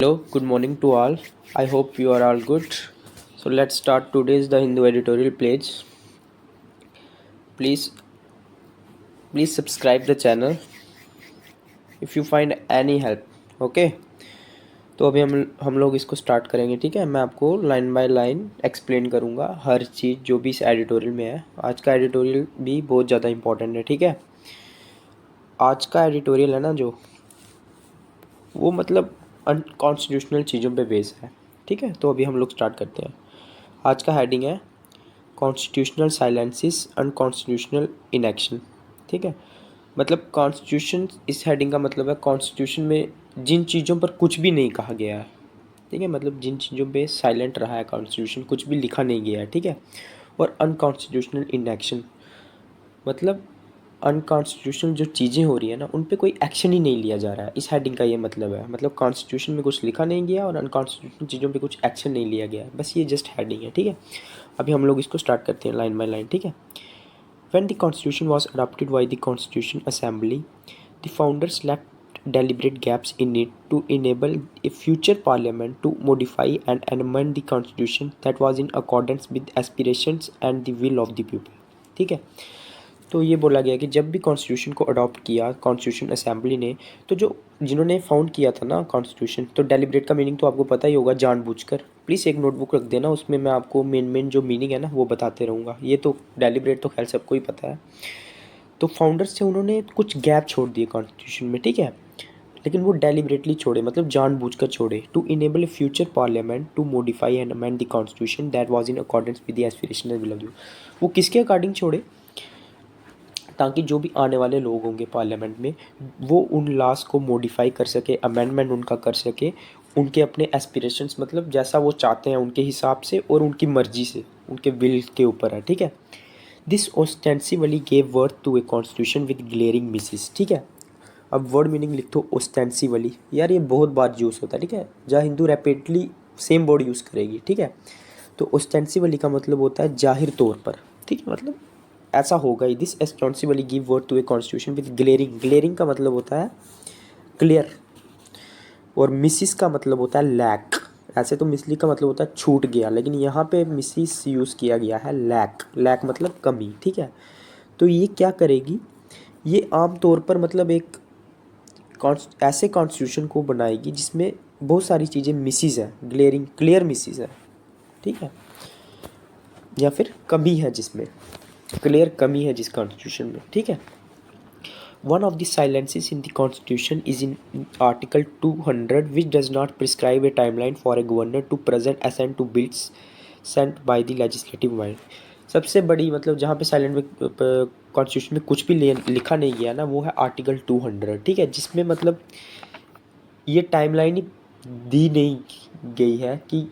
Hello, good morning to all. I hope you are all good. So let's start today's the Hindu editorial page. Please please subscribe the channel if you find any help. Okay? तो अभी हम लोग इसको start करेंगे, ठीक है। मैं आपको लाइन बाय लाइन एक्सप्लेन करूँगा हर चीज़ जो भी इस एडिटोरियल में है। आज का एडिटोरियल भी बहुत ज़्यादा इंपॉर्टेंट है, ठीक है। आज का एडिटोरियल है ना जो, वो मतलब अनकॉन्स्टिट्यूशनल चीज़ों पे बेस है, ठीक है। तो अभी हम लोग स्टार्ट करते हैं। आज का हेडिंग है कॉन्स्टिट्यूशनल साइलेंसिस अनकॉन्स्टिट्यूशनल इनएक्शन, ठीक है। मतलब कॉन्स्टिट्यूशन, इस हेडिंग का मतलब है कॉन्स्टिट्यूशन में जिन चीज़ों पर कुछ भी नहीं कहा गया है, ठीक है। मतलब जिन चीज़ों पे साइलेंट रहा है कॉन्स्टिट्यूशन, कुछ भी लिखा नहीं गया है, ठीक है। और अनकॉन्स्टिट्यूशनल इनएक्शन मतलब अनकॉन्स्टिट्यूशनल जो चीज़ें हो रही है ना, उन पे कोई एक्शन ही नहीं लिया जा रहा है। इस हेडिंग का ये मतलब है। मतलब कॉन्स्टिट्यूशन में कुछ लिखा नहीं गया और अनकॉन्स्टिट्यूशनल चीज़ों पे कुछ एक्शन नहीं लिया गया है, बस ये जस्ट हेडिंग है, ठीक है। अभी हम लोग इसको स्टार्ट करते हैं लाइन बाय लाइन, ठीक है। When the Constitution was adopted by the Constitution Assembly, the founders left deliberate gaps in it to enable a future parliament to modify and amend the Constitution that was in accordance with aspirations and the will of the people, ठीक है। तो ये बोला गया कि जब भी constitution को अडॉप्ट किया कॉन्स्टिट्यूशन असेंबली ने, तो जो जिन्होंने फाउंड किया था ना कॉन्स्टिट्यूशन, तो डेलिब्रेट का मीनिंग तो आपको पता ही होगा, जानबूझकर। प्लीज़ एक नोटबुक रख देना, उसमें मैं आपको मेन जो मीनिंग है ना वो बताते रहूँगा। ये तो डेलिब्रेट तो खैर सबको ही पता है। तो फाउंडर्स से उन्होंने कुछ गैप छोड़ दिए कॉन्स्टिट्यूशन में, ठीक है। लेकिन वो डेलिबरेटली छोड़े, मतलब जानबूझकर छोड़े। To enable a future parliament to modify and amend the constitution that was in accordance with the aspiration and will of the, वो किसके अकॉर्डिंग छोड़े? ताकि जो भी आने वाले लोग होंगे पार्लियामेंट में, वो उन लॉज को मॉडिफाई कर सके, अमेंडमेंट उनका कर सके, उनके अपने एस्पिरेशंस, मतलब जैसा वो चाहते हैं उनके हिसाब से और उनकी मर्जी से, उनके विल के ऊपर है, ठीक है। This ostensibly gave worth to a constitution with glaring misses, ठीक है। अब वर्ड मीनिंग लिख दो ऑस्टेंसिवली, यार ये बहुत बार यूज़ होता है, ठीक है। जहाँ Hindu rapidly same word use करेगी, ठीक है। तो ऑस्टेंसिवली का मतलब होता है जाहिर तौर पर, ठीक है। मतलब ऐसा होगा ही। This ostensibly give worth to a constitution with glaring, glaring का मतलब होता है क्लियर, और मिसिस का मतलब होता है लैक। ऐसे तो मिसली का मतलब होता है छूट गया, लेकिन यहाँ पे मिसिस यूज़ किया गया है लैक। लैक मतलब कमी, ठीक है। तो ये क्या करेगी, ये आम तौर पर मतलब एक ऐसे कॉन्स्टिट्यूशन को बनाएगी जिसमें बहुत सारी चीज़ें मिसिस है, ग्लेयरिंग क्लियर मिसिस है, ठीक है। या फिर कमी है, जिसमें क्लियर कमी है जिस कॉन्स्टिट्यूशन में, ठीक है। One of the silences in the constitution is in article 200 which does not prescribe a timeline for a governor to present assent to bills sent by the legislative mind. सबसे बड़ी मतलब जहाँ पे साइलेंट में constitution में कुछ भी लिखा नहीं गया ना, वो है आर्टिकल 200, ठीक है। जिसमें मतलब ये टाइमलाइन ही दी नहीं गई है कि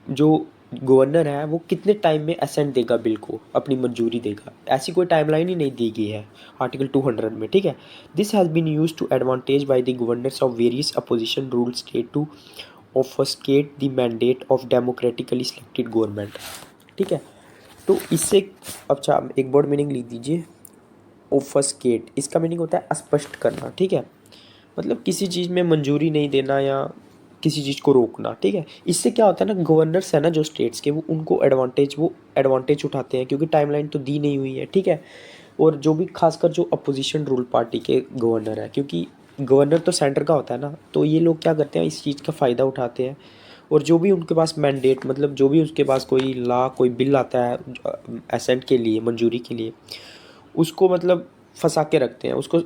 जो गवर्नर है वो कितने टाइम में असेंट देगा बिल को, अपनी मंजूरी देगा, ऐसी कोई टाइमलाइन ही नहीं दी गई है आर्टिकल 200 में, ठीक है। This has been used to advantage by the governors of various opposition rule state to obfuscate the mandate of democratically selected government, ठीक है। तो इससे, अच्छा एक वर्ड मीनिंग लिख दीजिए, ऑफस्केट। इसका मीनिंग होता है स्पष्ट करना, ठीक है। मतलब किसी चीज़ में मंजूरी नहीं देना या किसी चीज़ को रोकना, ठीक है। इससे क्या होता है ना, गवर्नर्स है ना जो स्टेट्स के, वो उनको एडवांटेज उठाते हैं, क्योंकि टाइमलाइन तो दी नहीं हुई है, ठीक है। और जो भी खासकर जो अपोजिशन रूल पार्टी के गवर्नर है, क्योंकि गवर्नर तो सेंटर का होता है ना, तो ये लोग क्या करते हैं, इस चीज़ का फ़ायदा उठाते हैं। और जो भी उनके पास मैंडेट, मतलब जो भी उसके पास कोई लॉ कोई बिल आता है असेंट के लिए, मंजूरी के लिए, उसको मतलब फंसा के रखते हैं, उसको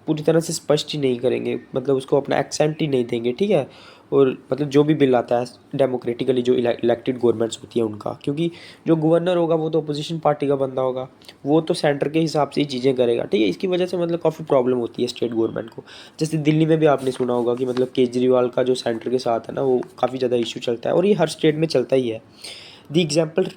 पूरी तरह से स्पष्ट ही नहीं करेंगे, मतलब उसको अपना एक्सेंट ही नहीं देंगे, ठीक है। और मतलब जो भी बिल आता है डेमोक्रेटिकली जो इलेक्टेड गवर्नमेंट्स होती है उनका, क्योंकि जो गवर्नर होगा वो तो अपोजिशन पार्टी का बंदा होगा, वो तो सेंटर के हिसाब से ही चीज़ें करेगा, ठीक है। इसकी वजह से मतलब काफ़ी प्रॉब्लम होती है स्टेट गवर्नमेंट को। जैसे दिल्ली में भी आपने सुना होगा कि मतलब केजरीवाल का जो सेंटर के साथ है ना, वो काफ़ी ज़्यादा इशू चलता है, और ये हर स्टेट में चलता ही है। The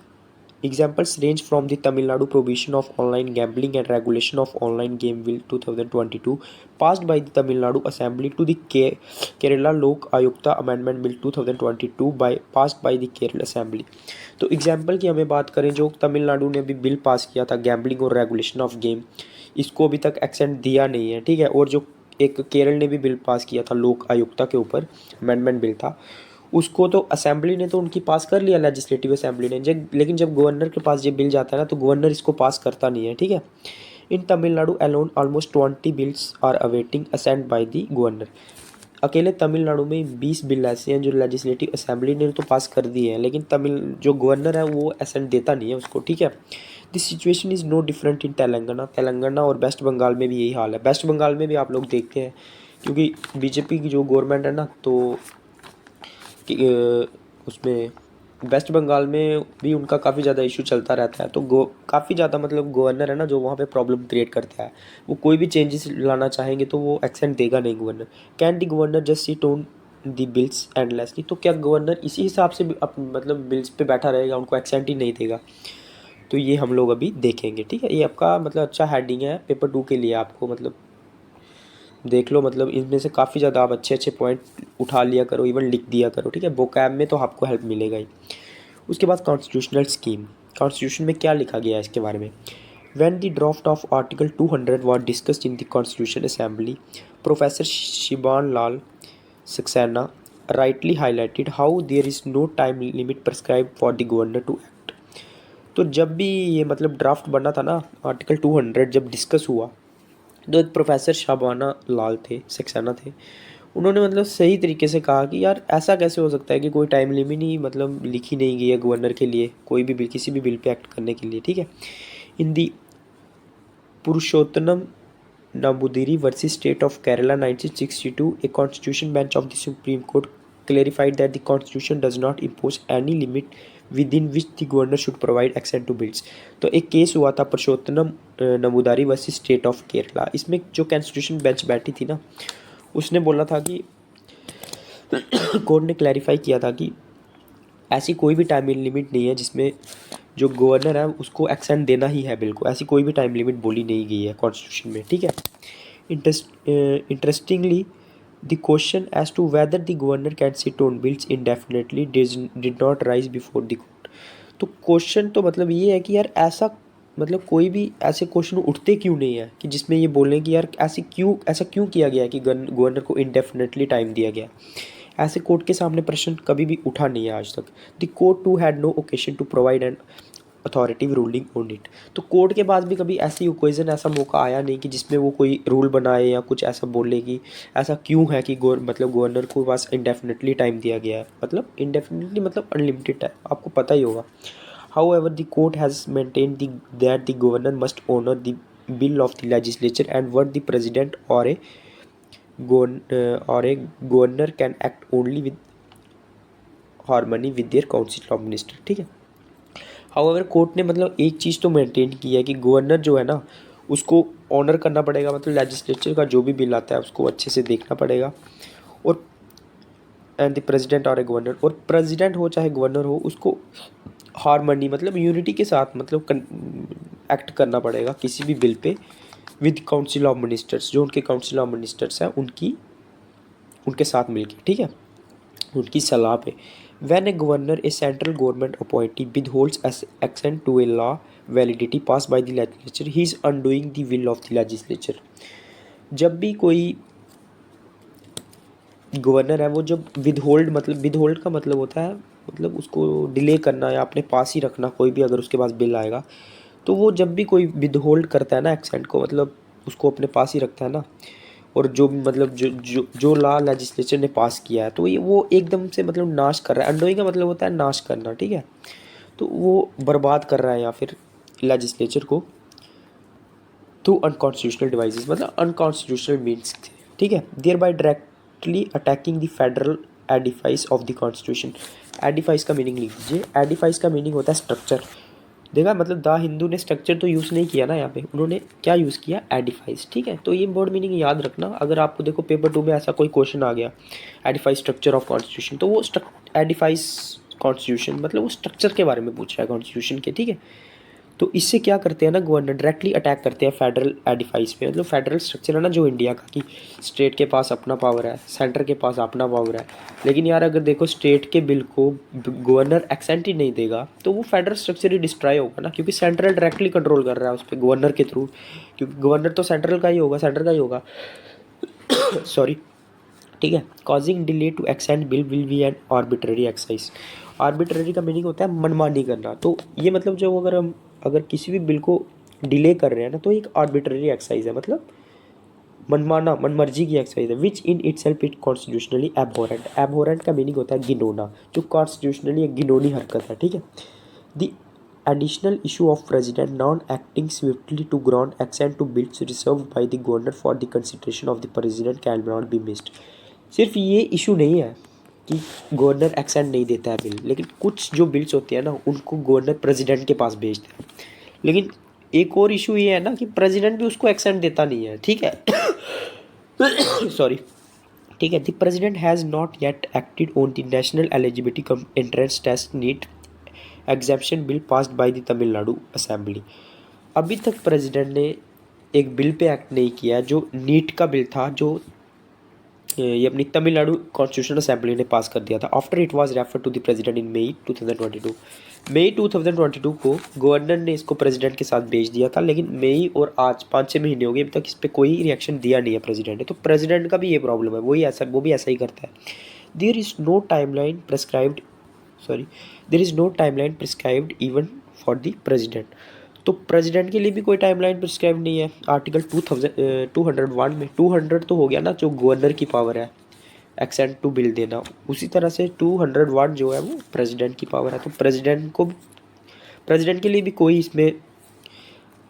Examples range from the Tamil Nadu prohibition of online gambling and regulation of online game bill 2022 passed by the Tamil Nadu Assembly to the Kerala Lok Ayukta Amendment Bill 2022 passed by the Kerala Assembly। तो example की हमें बात करें, जो तमिलनाडु ने भी bill pass किया था गैम्बलिंग और रेगुलेशन ऑफ गेम, इसको अभी तक एक्सेंट दिया नहीं है, ठीक है। और जो एक केरल ने भी बिल पास किया था लोक आयुक्ता के ऊपर, अमेंडमेंट बिल था। उसको तो असेंबली ने तो उनकी पास कर लिया, लेजिस्लेटिव असेंबली ने, जब लेकिन जब गवर्नर के पास ये बिल जाता है ना तो गवर्नर इसको पास करता नहीं है, ठीक है। In Tamil Nadu alone almost 20 bills are awaiting assent by the governor. अकेले तमिलनाडु में 20 बिल ऐसे हैं जो लेजिस्लेटिव असेंबली ने तो पास कर दिए हैं, लेकिन तमिल जो गवर्नर है वो असेंट देता नहीं है उसको, ठीक है। This situation is no different in Telangana. Telangana और वेस्ट बंगाल में भी यही हाल है। वेस्ट बंगाल में भी आप लोग देखते हैं, क्योंकि बीजेपी की जो गवर्नमेंट है ना, तो उसमें वेस्ट बंगाल में भी उनका काफ़ी ज़्यादा इशू चलता रहता है। तो काफ़ी ज़्यादा मतलब गवर्नर है ना जो वहाँ पे प्रॉब्लम क्रिएट करता है। वो कोई भी चेंजेस लाना चाहेंगे तो वो एक्सेंट देगा नहीं governor. Can the governor just sit on the bills endlessly. तो क्या गवर्नर इसी हिसाब से मतलब बिल्स पे बैठा रहेगा, उनको एक्सेंट ही नहीं देगा? तो ये हम लोग अभी देखेंगे, ठीक है। ये आपका मतलब अच्छा हेडिंग है पेपर 2 के लिए, आपको मतलब देख लो, मतलब इनमें से काफ़ी ज़्यादा आप अच्छे अच्छे पॉइंट उठा लिया करो, इवन लिख दिया करो, ठीक है। वोकैब में तो आपको हेल्प मिलेगा ही। उसके बाद कॉन्स्टिट्यूशनल स्कीम, कॉन्स्टिट्यूशन में क्या लिखा गया है इसके बारे में। When the draft of article 200 was discussed in the constitution assembly, professor Shibban Lal Saksena rightly highlighted how there is no time limit prescribe for the governor to act. तो जब भी ये मतलब ड्राफ्ट बना था ना, आर्टिकल 200 जब डिस्कस हुआ, तो एक प्रोफेसर शाबाना लाल थे, सक्सेना थे, उन्होंने मतलब सही तरीके से कहा कि यार ऐसा कैसे हो सकता है कि कोई टाइम लिमिट ही मतलब लिखी नहीं गई है गवर्नर के लिए कोई भी बिल, किसी भी बिल पे एक्ट करने के लिए, ठीक है। इन दी पुरुषोत्तम Nambudiri versus State of Kerala 1962, a constitution bench of the Supreme Court clarified that the constitution does not impose any limit within which the governor should provide access to bills। तो एक case हुआ था पुरुषोत्तम नमूदारी versus state of Kerala. इसमें जो constitution bench बैठी थी ना, उसने बोला था कि कोर्ट ने क्लैरिफाई किया था कि ऐसी कोई भी टाइम लिमिट नहीं है जिसमें जो गवर्नर है उसको एक्सेंट देना ही है बिल को, ऐसी कोई भी टाइम लिमिट बोली नहीं गई है कॉन्स्टिट्यूशन में, ठीक है। Interestingly the question as to whether the governor can sit on bills indefinitely did not rise before the court. तो क्वेश्चन तो मतलब ये है कि यार ऐसा मतलब कोई भी ऐसे क्वेश्चन उठते क्यों नहीं है कि जिसमें ये बोलें कि यार ऐसा क्यों किया गया कि गवर्नर को इंडेफिनेटली टाइम दिया गया। ऐसे कोर्ट के सामने प्रश्न कभी भी उठा नहीं है आज तक। The court to had no occasion to provide an authoritative ruling on it. तो कोर्ट के पास भी कभी ऐसी ओकेजन, ऐसा मौका आया नहीं कि जिसमें वो कोई रूल बनाए या कुछ ऐसा बोले कि ऐसा क्यों है कि मतलब गवर्नर को पास इंडेफिनेटली टाइम दिया गया है। मतलब इंडेफिनेटली मतलब अनलिमिटेड है, आपको पता ही होगा। However, the court has maintained that the governor must honor the bill of the legislature and what the president or a governor can act only with harmony with their council of minister, ठीक है। However court ने मतलब एक चीज़ तो maintain की है कि governor जो है ना उसको ऑनर करना पड़ेगा, मतलब लेजिस्लेचर का जो भी बिल आता है उसको अच्छे से देखना पड़ेगा। और एंड द प्रेसिडेंट और ए गवर्नर, और प्रेसिडेंट हो चाहे गवर्नर हो, उसको हारमनी मतलब यूनिटी के साथ मतलब एक्ट करना पड़ेगा किसी भी bill pay with council of ministers, जो उनके काउंसिल ऑफ मिनिस्टर्स हैं उनके साथ मिलके, ठीक है, उनकी सलाह पे। When a governor a central government appointee withholds assent to a law validity pass by the legislature he is undoing the will of the legislature. जब भी कोई गवर्नर है वो जब विदहोल्ड, मतलब विदहोल्ड का मतलब होता है मतलब उसको डिले करना या अपने पास ही रखना, कोई भी अगर उसके पास बिल आएगा तो वो जब भी कोई विदहोल्ड करता है ना एक्सेंट को, मतलब उसको अपने पास ही रखता है ना, और जो मतलब जो लॉ लेजिस्लेचर ने पास किया है तो ये वो एकदम से मतलब नाश कर रहा है। अनडूइंग का मतलब होता है नाश करना, ठीक है। तो वो बर्बाद कर रहा है या फिर लेजिस्लेचर को थ्रू अनकॉन्स्टिट्यूशनल डिवाइसेस, मतलब अनकॉन्स्टिट्यूशनल मीन्स, ठीक है। Thereby directly attacking the federal edifice of the constitution. Edifice का मीनिंग लिख लीजिए। एडिफाइस का मीनिंग होता है स्ट्रक्चर। देखा मतलब द हिंदू ने स्ट्रक्चर तो यूज़ नहीं किया ना, यहाँ पे उन्होंने क्या यूज़ किया, एडिफाइस, ठीक है। तो ये वर्ड मीनिंग याद रखना, अगर आपको देखो पेपर 2 में ऐसा कोई क्वेश्चन आ गया एडिफाइस स्ट्रक्चर ऑफ कॉन्स्टिट्यूशन, तो वो एडिफाइस कॉन्स्टिट्यूशन मतलब वो स्ट्रक्चर के बारे में पूछ रहा है कॉन्स्टिट्यूशन के, ठीक है। तो इससे क्या करते हैं ना गवर्नर डायरेक्टली अटैक करते हैं फेडरल एडिफाइस पे, मतलब फेडरल स्ट्रक्चर है ना जो इंडिया का, कि स्टेट के पास अपना पावर है, सेंटर के पास अपना पावर है। लेकिन यार अगर देखो स्टेट के बिल को गवर्नर एक्सेंट ही नहीं देगा तो वो फेडरल स्ट्रक्चर ही डिस्ट्रॉय होगा ना, क्योंकि सेंट्रल डायरेक्टली कंट्रोल कर रहा है उस पर गवर्नर के थ्रू, क्योंकि गवर्नर तो सेंट्रल का ही होगा, सेंटर का ही होगा। सॉरी, ठीक है। Causing delay to extend bill will be an arbitrary exercise. Arbitrary का मीनिंग होता है मनमानी करना। तो ये मतलब जो अगर हम अगर किसी भी बिल को डिले कर रहे हैं ना, तो एक आर्बिट्ररी एक्सरसाइज है, मतलब मनमाना मनमर्जी की एक्सरसाइज है। Which in itself it constitutionally abhorrent. Abhorrent का मीनिंग होता है घिनौना, जो कॉन्स्टिट्यूशनली एक घिनौनी हरकत है, ठीक है। The additional issue of president not acting swiftly to grant accent to bills reserved by the governor for the consideration of the president cannot be missed। सिर्फ ये इशू नहीं है कि गवर्नर एक्सेंट नहीं देता है बिल, लेकिन कुछ जो बिल्स होते हैं ना उनको गवर्नर प्रेसिडेंट के पास भेजता है। लेकिन एक और इशू ये है ना कि प्रेसिडेंट भी उसको एक्सेंट देता नहीं है, ठीक है। सॉरी, ठीक है। The president has not yet acted on the national eligibility cum entrance test NEET exemption bill passed by the Tamil Nadu assembly. अभी तक प्रेसिडेंट ने एक बिल पे एक्ट नहीं किया जो नीट का बिल था, जो ये अपनी तमिलनाडु कॉन्स्टिट्यूशनल असेंबली ने पास कर दिया था। After it was refer to the president in May 2022। मई 2022 को गवर्नर ने इसको प्रेसिडेंट के साथ भेज दिया था, लेकिन मई और आज 5-6 महीने हो गए, अभी तक इस पर कोई रिएक्शन दिया नहीं है प्रेसिडेंट ने। तो प्रेसिडेंट का भी ये प्रॉब्लम है, वो भी ऐसा ही करता है। There is no timeline prescribed, sorry, there is no timeline prescribed even for the president. तो प्रेसिडेंट के लिए भी कोई टाइमलाइन प्रिस्क्राइब नहीं है। आर्टिकल 201 में 200 तो हो गया ना, जो गवर्नर की पावर है एक्सेंट टू बिल देना, उसी तरह से 201 जो है वो प्रेसिडेंट की पावर है। तो प्रेसिडेंट के लिए भी कोई इसमें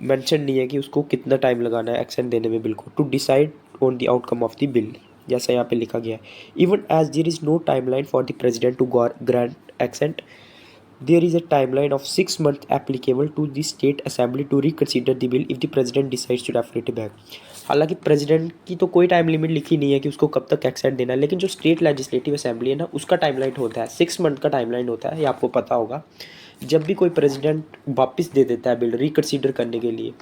मेंशन नहीं है कि उसको कितना टाइम लगाना है एक्सेंट देने में बिल को, to decide on the outcome of the bill, जैसा यहाँ पे लिखा गया है। Even as there is no timeline for the president to grant assent, there is a timeline of 6 months applicable to the state assembly to reconsider the bill if the president decides to refer it back। हालांकि president की तो कोई time limit लिखी नहीं है कि उसको कब तक एक्सेंट देना है, लेकिन जो स्टेट लेजिस्लेटिव असेंबली है ना, उसका टाइमलाइन होता है 6 मंथ का टाइमलाइन होता है, ये आपको पता होगा। जब भी कोई प्रेसिडेंट वापस दे देता है बिल रिकन्सिडर करने के लिए,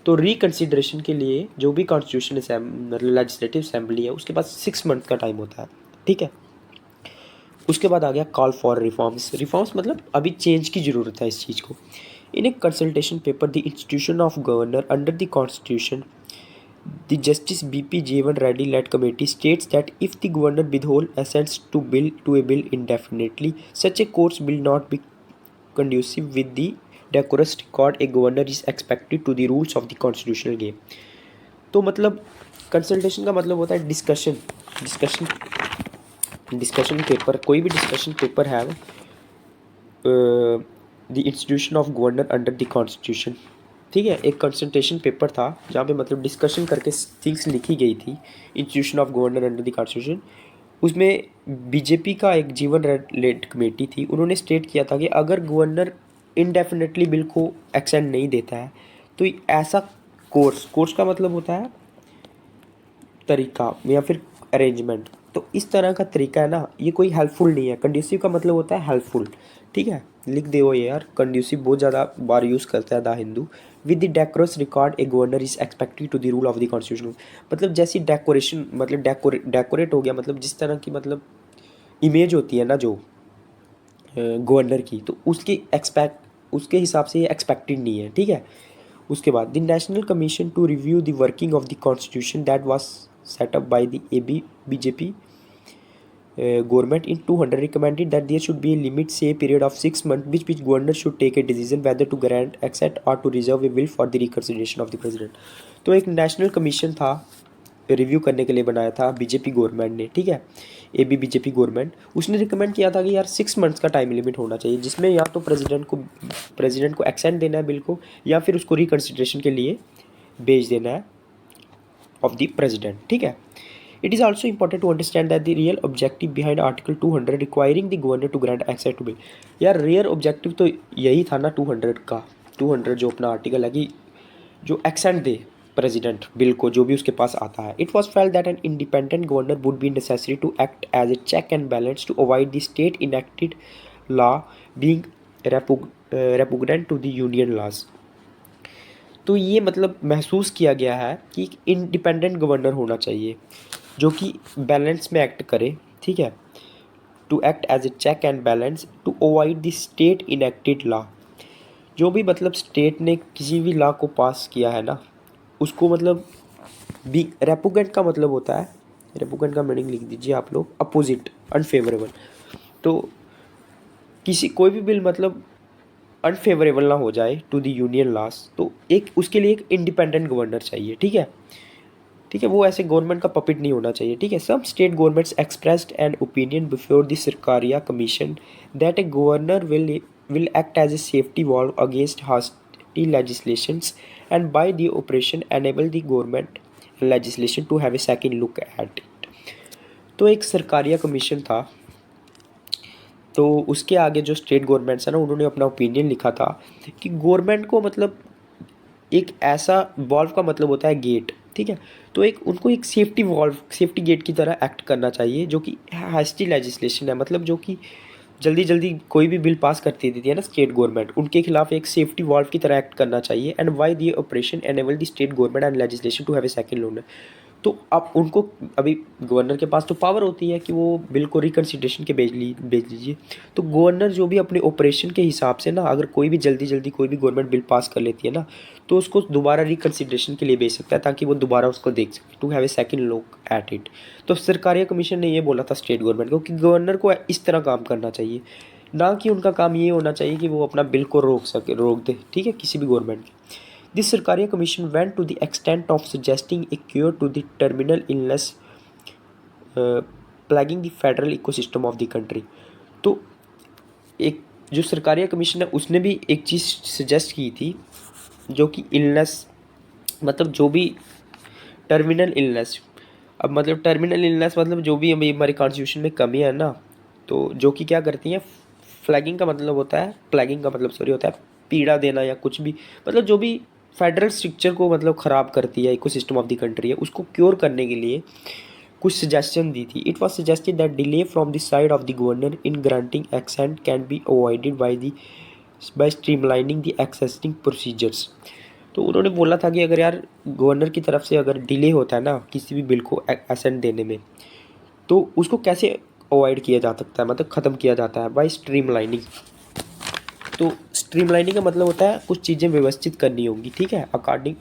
तो रिकन्सिडरेशन के लिए जो भी कॉन्स्टिट्यूशन मतलब लेजिस्लेटिव असेंबली है उसके पास 6 मंथ का टाइम होता है, ठीक है। उसके बाद आ गया कॉल फॉर रिफॉर्म्स। रिफॉर्म्स मतलब अभी चेंज की ज़रूरत है इस चीज़ को। In a consultation paper the institution of governor under the constitution, the justice BP Jeevan Reddy led committee states that if the governor withhold assents to a bill indefinitely, such a course will not be conducive with the decorous record a governor is expected to the rules of the constitutional game। तो मतलब consultation का मतलब होता है discussion, discussion paper, कोई भी discussion paper है the institution of governor under the constitution, ठीक है। एक कंसल्टेशन पेपर था जहाँ पे मतलब डिस्कशन करके थिंग्स लिखी गई थी, institution of governor under the constitution. उसमें बीजेपी का एक जीवन लेड कमेटी थी, उन्होंने स्टेट किया था कि अगर गवर्नर इनडेफिनेटली बिल को एक्सटेंड नहीं देता है तो ऐसा कोर्स का मतलब होता है तरीका या फिर अरेंजमेंट। तो इस तरह का तरीका है ना, ये कोई हेल्पफुल नहीं है। कंड्यूसिव का मतलब होता है हेल्पफुल, ठीक है। लिख दो ये यार, कंड्यूसिव बहुत ज़्यादा बार यूज़ करता है the Hindu. With the decorous record a governor is expected to the rule of the constitution. मतलब जैसी डेकोरेशन, मतलब डेकोरेट हो गया, मतलब जिस तरह की मतलब इमेज होती है ना जो गवर्नर की, तो उसके हिसाब से ये एक्सपेक्टेड नहीं है, ठीक है। उसके बाद the national commission to review the working of the constitution that was set up by the BJP government in 200 recommended that there should be a limit, say period of 6 months, which governor should take a decision whether to grant, accept or to reserve a bill for the reconsideration of the president। तो एक national commission था, review करने के लिए बनाया था BJP government ने, ठीक है। बीजेपी गवर्नमेंट, उसने रिकमेंड किया था कि यार 6 मंथ्स का टाइम लिमिट होना चाहिए, जिसमें या तो प्रेसिडेंट को एक्सेंट देना है बिल को, या फिर उसको रिकन्सिडरेशन के लिए भेज देना है ऑफ द प्रेसिडेंट, ठीक है। It is also important to understand that the real objective behind Article 200 requiring the governor to grant access to bill। यार रियल ऑब्जेक्टिव तो यही था ना 200 का। 200 जो अपना आर्टिकल है कि जो एक्सेंट दे प्रेसिडेंट बिल को, जो भी उसके पास आता है। It was felt that an independent governor would be necessary to act as a check and balance to avoid the state enacted law being repugnant to the union laws. तो ये मतलब महसूस किया गया है कि एक इंडिपेंडेंट गवर्नर होना चाहिए जो कि बैलेंस में एक्ट करे, ठीक है। To act as a check and balance to avoid the state enacted law. जो भी मतलब स्टेट ने किसी भी लॉ को पास किया है ना, उसको मतलब बी रेपुगेंट का मतलब होता है रेपुगेंट का मीनिंग लिख दीजिए आप लोग, अपोजिट, अनफेवरेबल। तो कोई भी बिल मतलब अनफेवरेबल ना हो जाए टू द यूनियन लॉस, तो एक उसके लिए एक इंडिपेंडेंट गवर्नर चाहिए, ठीक है। ठीक है, वो ऐसे गवर्नमेंट का पपिट नहीं होना चाहिए, ठीक है। Some state governments expressed an opinion before the Sarkaria commission that a governor will act as a safety valve against hostile legislations and by the operation enable the government legislation to have a second look at it। तो एक Sarkaria commission था, तो उसके आगे जो state governments है ना, उन्होंने अपना ओपिनियन लिखा था कि गवर्नमेंट को मतलब एक ऐसा वॉल्व का मतलब होता है गेट, ठीक है। तो एक उनको एक सेफ्टी वॉल्व, सेफ्टी गेट की तरह एक्ट करना चाहिए, जो कि हास्टी लेजिस्लेशन है, मतलब जो कि जल्दी जल्दी कोई भी बिल पास करती देती है ना स्टेट गवर्नमेंट, उनके खिलाफ एक सेफ्टी वॉल्व की तरह एक्ट करना चाहिए। And why the operation enable the state government and legislation to have a second loan. तो अब उनको, अभी गवर्नर के पास तो पावर होती है कि वो बिल को रिकन्सिडरेशन के भेज लीजिए। तो गवर्नर जो भी अपने ऑपरेशन के हिसाब से ना, अगर कोई भी जल्दी जल्दी कोई भी गवर्नमेंट बिल पास कर लेती है ना, तो उसको दोबारा रिकन्सिडरेशन के लिए भेज सकता है, ताकि वो दोबारा उसको देख सके, to have a second look at it. तो सरकारिया कमीशन ने ये बोला था स्टेट गवर्नमेंट को कि गवर्नर को इस तरह काम करना चाहिए, ना कि उनका काम ये होना चाहिए कि वो अपना बिल को रोक दे, ठीक है, किसी भी गवर्नमेंट के। This Sarkaria Commission went to the extent of suggesting a cure to the terminal illness uh, plaguing the federal ecosystem of the country। तो एक जो सरकारिया कमीशन है उसने भी एक चीज़ सजेस्ट की थी, जो कि इलनेस, मतलब जो भी टर्मिनल इलनेस, अब मतलब टर्मिनल इलनेस मतलब जो भी अभी हमारे कॉन्स्टिट्यूशन में कमी है ना, तो जो कि क्या करती हैं, फ्लैगिंग का मतलब होता है, प्लैगिंग का मतलब सॉरी होता है पीड़ा देना या कुछ भी, मतलब जो भी फेडरल स्ट्रक्चर को मतलब ख़राब करती है, इकोसिस्टम ऑफ द कंट्री है, उसको क्योर करने के लिए कुछ सजेशन दी थी। It was suggested that delay from the side of the governor in granting accent can be avoided by streamlining the accessing procedures. तो उन्होंने बोला था कि अगर यार गवर्नर की तरफ से अगर डिले होता है ना किसी भी बिल को एसेंट देने में, तो उसको कैसे अवॉइड किया जा सकता है, मतलब ख़त्म किया जाता है बाय स्ट्रीमलाइनिंग। तो स्ट्रीमलाइनिंग का मतलब होता है कुछ चीज़ें व्यवस्थित करनी होंगी, ठीक है, according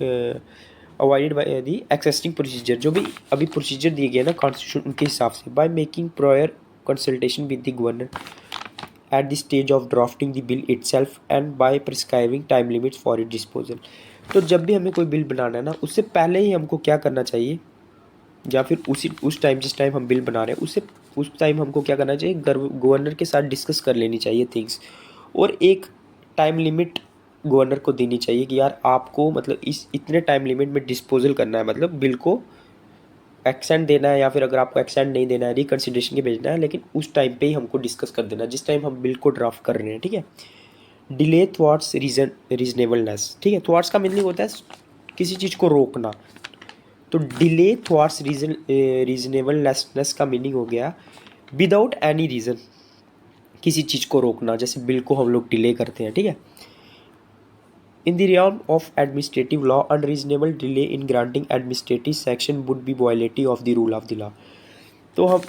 avoided by the existing procedure, जो भी अभी प्रोसीजर दिए गए ना कॉन्स्टिट्यूशन उनके हिसाब से, by making prior consultation with the governor at the stage of drafting the bill itself and by prescribing time limits for it disposal. तो जब भी हमें कोई बिल बनाना है ना, उससे पहले ही हमको क्या करना चाहिए, या फिर उस टाइम जिस टाइम हम बिल बना रहे हैं उससे उस टाइम हमको क्या करना चाहिए, गवर्नर के साथ डिस्कस कर लेनी चाहिए थिंग्स, और एक टाइम लिमिट गवर्नर को देनी चाहिए कि यार आपको मतलब इस इतने टाइम लिमिट में डिस्पोजल करना है, मतलब बिल को एक्सेंट देना है, या फिर अगर आपको एक्सेंट नहीं देना है रिकन्सिडरेशन के भेजना है, लेकिन उस टाइम पे ही हमको डिस्कस कर देना जिस टाइम हम बिल को ड्राफ्ट कर रहे हैं, ठीक है। डिले थ्वाट्स रीजनेबलनेस, ठीक है, थ्वाट्स का मीनिंग होता है किसी चीज़ को रोकना। तो डिले थ्वाट्स रीजनेबलनेस का मीनिंग हो गया विदाउट एनी रीज़न, किसी चीज़ को रोकना, जैसे बिल को हम लोग डिले करते हैं, ठीक है। In the realm of administrative law unreasonable delay in granting administrative section would be violative of the rule of the law. तो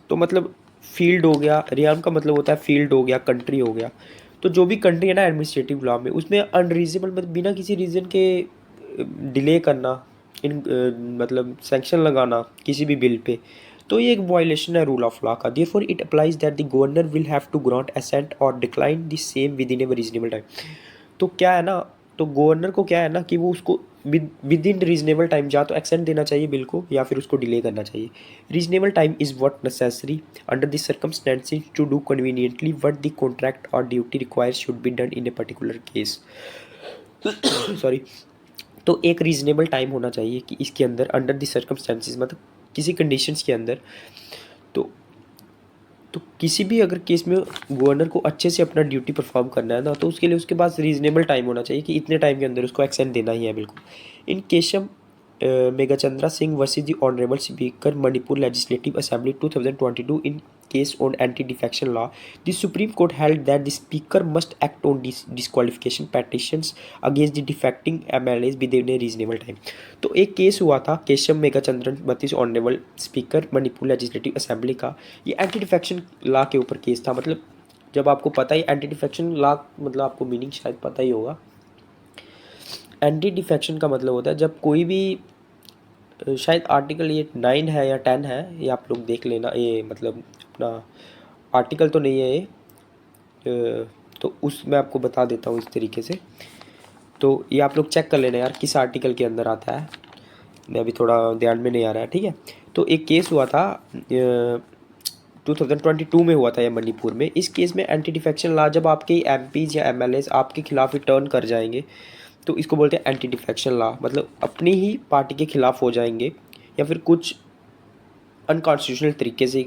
तो मतलब फील्ड हो गया, रियाम का मतलब होता है फील्ड हो गया, कंट्री हो गया। तो जो भी कंट्री है ना एडमिनिस्ट्रेटिव लॉ में, उसमें अनरीजनेबल मतलब बिना किसी रीज़न के डिले करना, इन मतलब सैंक्शन लगाना किसी भी बिल पे, तो ये एक वायलेशन है रूल ऑफ लॉ का। Therefore it applies that the governor will have to grant assent और decline the same within a reasonable time. तो क्या है ना, तो गवर्नर को क्या है ना कि वो उसको विद इन रीजनेबल टाइम या तो एक्सेंट देना चाहिए बिल को, या फिर उसको डिले करना चाहिए। Reasonable time is what necessary under the circumstances to do conveniently what the contract और duty requires should be done in a particular case. Sorry. तो एक रीजनेबल टाइम होना चाहिए कि इसके अंदर अंडर द सर्कमस्टेंसेस, मतलब किसी कंडीशंस के अंदर, तो किसी भी अगर केस में गवर्नर को अच्छे से अपना ड्यूटी परफॉर्म करना है ना, तो उसके लिए उसके पास रीजनेबल टाइम होना चाहिए कि इतने टाइम के अंदर उसको एक्सेंट देना ही है बिल्कुल। In Keshav Meghachandra Singh versus the honourable speaker Manipur legislative assembly 2022 in case on anti-defection law, the Supreme Court held that the Speaker must act on disqualification petitions against the defecting MLAs within a reasonable time। तो एक case हुआ था केशव मेघाचंद्रन बत्तीस honourable speaker Manipur legislative assembly का, ये anti defection law के ऊपर case था। मतलब जब आपको पता ही एंटी डिफेक्शन लॉ मतलब आपको मीनिंग शायद पता ही होगा। एंटी डिफेक्शन का मतलब होता है जब कोई भी शायद आर्टिकल ये 9 है या 10 है, ये आप लोग देख लेना। ये मतलब अपना आर्टिकल तो नहीं है ये, तो उस मैं आपको बता देता हूँ इस तरीके से। तो ये आप लोग चेक कर लेना यार किस आर्टिकल के अंदर आता है, मैं अभी थोड़ा ध्यान में नहीं आ रहा है, ठीक है। तो एक केस हुआ था 2022 में हुआ था ये मणिपुर में। इस केस में एंटी डिफेक्शन लॉ, जब आपके एमपीज या एमएलएस आपके खिलाफ ही टर्न कर जाएंगे तो इसको बोलते हैं एंटी डिफेक्शन लॉ, मतलब अपनी ही पार्टी के खिलाफ हो जाएंगे या फिर कुछ अनकॉन्स्टिट्यूशनल तरीके से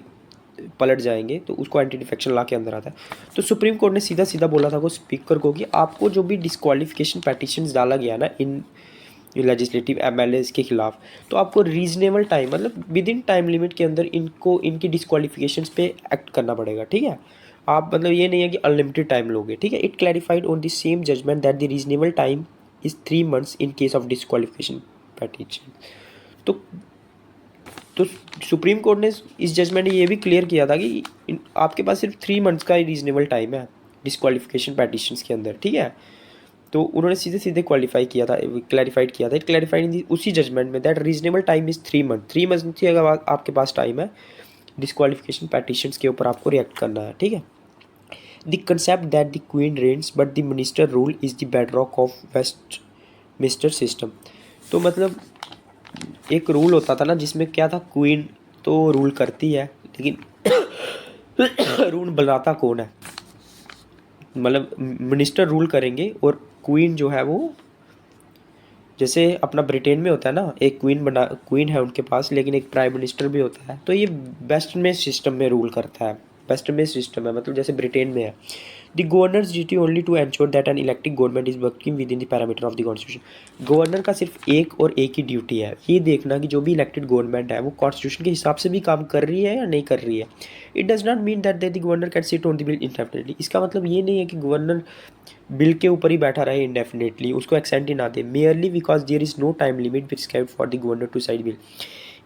पलट जाएंगे तो उसको एंटी डिफेक्शन लॉ के अंदर आता है। तो सुप्रीम कोर्ट ने सीधा सीधा बोला था वो स्पीकर को कि आपको जो भी डिस्क्वालिफिकेशन पेटिशंस डाला गया ना इन लेजिस्लेटिव एमएलएस के खिलाफ, तो आपको रीजनेबल टाइम मतलब विद इन टाइम लिमिट के अंदर इनको इनकी डिस्क्वालिफिकेशंस पे एक्ट करना पड़ेगा, ठीक है। आप मतलब ये नहीं है कि अनलिमिटेड टाइम लोगे, ठीक है। It clarified on the same judgement that the reasonable time is 3 months in case of disqualification petition. तो तो सुप्रीम कोर्ट ने इस जजमेंट में ये भी क्लियर किया था कि आपके पास सिर्फ 3 months का ही रीजनेबल टाइम है डिस्क्वालिफिकेशन पेटिशंस के अंदर, ठीक है। तो उन्होंने सीधे सीधे क्लैरिफाइड किया था। इट क्लैरिफाइड उसी जजमेंट में that reasonable time is 3 month। 3 month थी अगर आपके पास टाइम है डिस्क्वालिफिकेशन पेटिशंस के ऊपर आपको रिएक्ट करना है, ठीक है। The concept that the queen reigns but the minister rule is the bedrock of Westminster system. तो मतलब एक रूल होता था ना जिसमें क्या था, क्वीन तो रूल करती है लेकिन रूल बनाता कौन है, मतलब मिनिस्टर रूल करेंगे और क्वीन जो है वो, जैसे अपना ब्रिटेन में होता है ना, एक क्वीन है उनके पास लेकिन एक प्राइम मिनिस्टर भी होता है। तो ये वेस्ट में सिस्टम में रूल करता है, वेस्ट में सिस्टम है मतलब जैसे ब्रिटेन में है। The governor's duty only to ensure that an elected government is working within the parameter of the constitution. Governor का सिर्फ एक ही ड्यूटी है, ये देखना कि जो भी इलेक्टेड गवर्नमेंट है वो कॉन्स्टिट्यूशन के हिसाब से भी काम कर रही है या नहीं कर रही है। It does not mean that the governor can sit on the bill इंडेफिनिटली। इसका मतलब ये नहीं है कि गवर्नर बिल के ऊपर ही बैठा रहे इंडेफिनेटली, उसको एक्सेंट ही ना दे, merely because there is no time limit prescribed for the governor to side bill.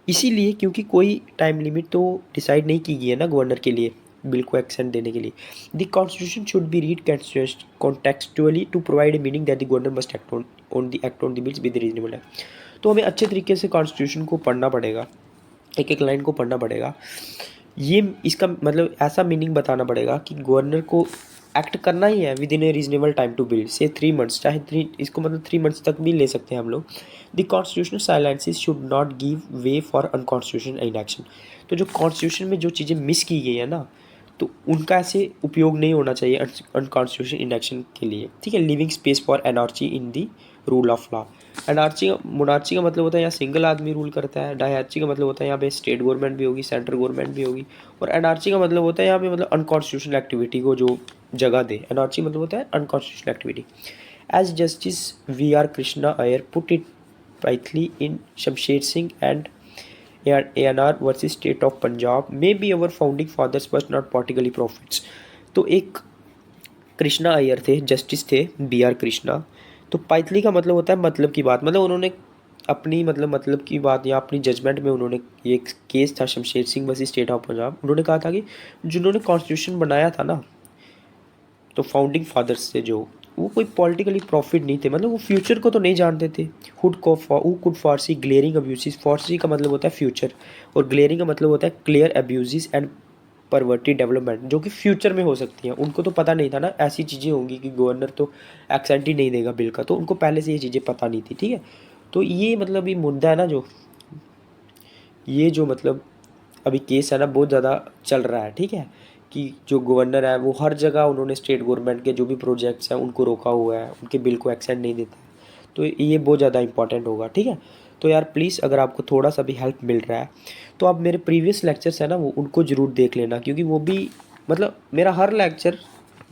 इसीलिए क्योंकि कोई टाइम लिमिट तो डिसाइड नहीं की गई है ना गवर्नर के लिए बिल को एक्सेंट देने के लिए। The constitution should be read contextually to provide a meaning that the governor must act on the bills with reasonable time. तो हमें अच्छे तरीके से कॉन्स्टिट्यूशन को पढ़ना पड़ेगा, एक एक लाइन को पढ़ना पड़ेगा। ये इसका मतलब ऐसा मीनिंग बताना पड़ेगा कि गवर्नर को एक्ट करना ही है within a reasonable time to build से 3 months, चाहे 3 इसको मतलब 3 months तक भी ले सकते हैं हम लोग। The constitutional silences should not give way for unconstitutional inaction. तो जो कॉन्स्टिट्यूशन में जो चीज़ें मिस की गई है ना, तो उनका ऐसे उपयोग नहीं होना चाहिए अनकॉन्स्टिट्यूशनल इनएक्शन के लिए, ठीक है। Living space for anarchy in the rule of law. Anarchy monarchy का मतलब होता है यहाँ सिंगल आदमी रूल करता है। डायआर्ची का मतलब होता है यहाँ पे स्टेट गवर्नमेंट भी होगी, सेंट्रल गवर्नमेंट भी होगी। और एनार्ची का मतलब होता है यहाँ पे मतलब अनकॉन्स्टिट्यूशनल एक्टिविटी को जो जगह दे। एनार्ची मतलब होता है unconstitutional activity. As justice V R Krishna Iyer put it rightly in Shamsher Singh and ANR versus State of Punjab, maybe our founding fathers was not politically prophets। तो एक कृष्णा अय्यर थे, जस्टिस थे BR कृष्णा। तो पाइथली का मतलब होता है मतलब की बात, मतलब उन्होंने अपनी मतलब की बात या अपनी जजमेंट में उन्होंने, ये एक केस था Shamsher Singh versus state of Punjab, उन्होंने कहा था कि जिन्होंने कॉन्स्टिट्यूशन बनाया था ना, तो फाउंडिंग फादर्स से जो, वो कोई पॉलिटिकली प्रॉफिट नहीं थे, मतलब वो फ्यूचर को तो नहीं जानते थे। Who'd could foresee glaring abuses. Foresee का मतलब होता है फ्यूचर और ग्लेयरिंग का मतलब होता है क्लियर अब्यूजेस एंड परवर्टी डेवलपमेंट, जो कि फ्यूचर में हो सकती हैं। उनको तो पता नहीं था ना ऐसी चीज़ें होंगी कि गवर्नर तो एक्सेंट ही नहीं देगा बिल का, तो उनको पहले से ये चीज़ें पता नहीं थी, ठीक है। तो ये मतलब ये मुद्दा है ना, जो ये जो मतलब अभी केस है ना बहुत ज़्यादा चल रहा है, ठीक है। कि जो गवर्नर है वो हर जगह उन्होंने स्टेट गवर्नमेंट के जो भी प्रोजेक्ट्स हैं उनको रोका हुआ है, उनके बिल को एक्सेंट नहीं देता है। तो ये बहुत ज़्यादा इंपॉर्टेंट होगा, ठीक है। तो यार प्लीज़ अगर आपको थोड़ा सा भी हेल्प मिल रहा है तो आप मेरे प्रीवियस लेक्चर्स है ना वो उनको ज़रूर देख लेना, क्योंकि वो भी मतलब मेरा हर लेक्चर,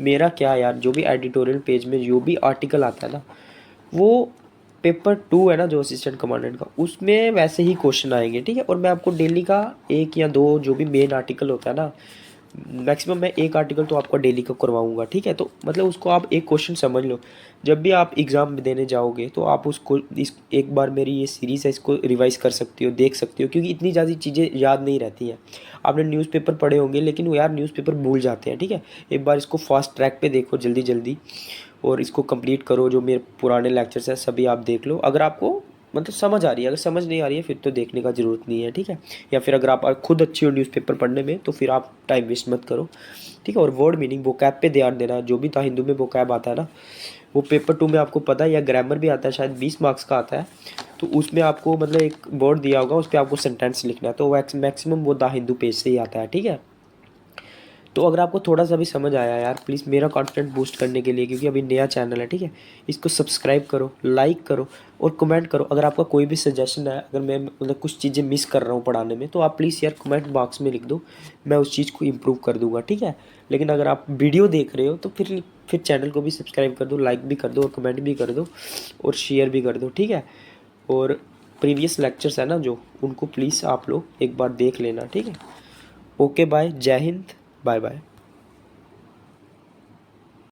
मेरा क्या यार, जो भी एडिटोरियल पेज में जो भी आर्टिकल आता है ना, वो पेपर 2 है ना जो असिस्टेंट कमांडेंट का, उसमें वैसे ही क्वेश्चन आएंगे, ठीक है। और मैं आपको डेली का 1 या 2 जो भी मेन आर्टिकल होता है ना, मैक्सिमम मैं 1 आर्टिकल तो आपका डेली का करवाऊंगा, ठीक है। तो मतलब उसको आप एक क्वेश्चन समझ लो, जब भी आप एग्ज़ाम देने जाओगे तो आप उसको इस एक बार मेरी ये सीरीज़ है इसको रिवाइज़ कर सकती हो, देख सकती हो, क्योंकि इतनी ज़्यादा चीज़ें याद नहीं रहती हैं। आपने न्यूज़पेपर पढ़े होंगे लेकिन वो यार न्यूज़पेपर भूल जाते हैं, ठीक है। एक बार इसको फास्ट ट्रैक पे देखो जल्दी जल्दी और इसको कंप्लीट करो। जो मेरे पुराने लेक्चर्स हैं सभी आप देख लो। अगर आपको मतलब समझ आ रही है, अगर समझ नहीं आ रही है फिर तो देखने का ज़रूरत नहीं है, ठीक है। या फिर अगर आप खुद अच्छी हो न्यूज़पेपर पढ़ने में तो फिर आप टाइम वेस्ट मत करो, ठीक है। और वर्ड मीनिंग वोकैब पे ध्यान देना, जो भी था हिंदू में वोकैब आता है ना, वो पेपर 2 में आपको पता है, या ग्रामर भी आता है शायद 20 मार्क्स का आता है। तो उसमें आपको मतलब एक वर्ड दिया होगा, उस पर आपको सेंटेंस लिखना है, तो मैक्सिमम वो द हिंदू पेज से ही आता है, ठीक है। तो अगर आपको थोड़ा सा भी समझ आया यार, प्लीज़ मेरा कॉन्फिडेंट बूस्ट करने के लिए, क्योंकि अभी नया चैनल है, ठीक है, इसको सब्सक्राइब करो, लाइक करो और कमेंट करो। अगर आपका कोई भी सजेशन है, अगर मैं मतलब कुछ चीज़ें मिस कर रहा हूँ पढ़ाने में, तो आप प्लीज़ यार कमेंट बॉक्स में लिख दो, मैं उस चीज़ को इम्प्रूव कर दूंगा, ठीक है। लेकिन अगर आप वीडियो देख रहे हो तो फिर चैनल को भी सब्सक्राइब कर दो, लाइक भी कर दो और कमेंट भी कर दो और शेयर भी कर दो, ठीक है। और प्रीवियस लेक्चर्स है ना जो, उनको प्लीज़ आप लोग एक बार देख लेना, ठीक है। ओके बाय, जय हिंद, बाय बाय।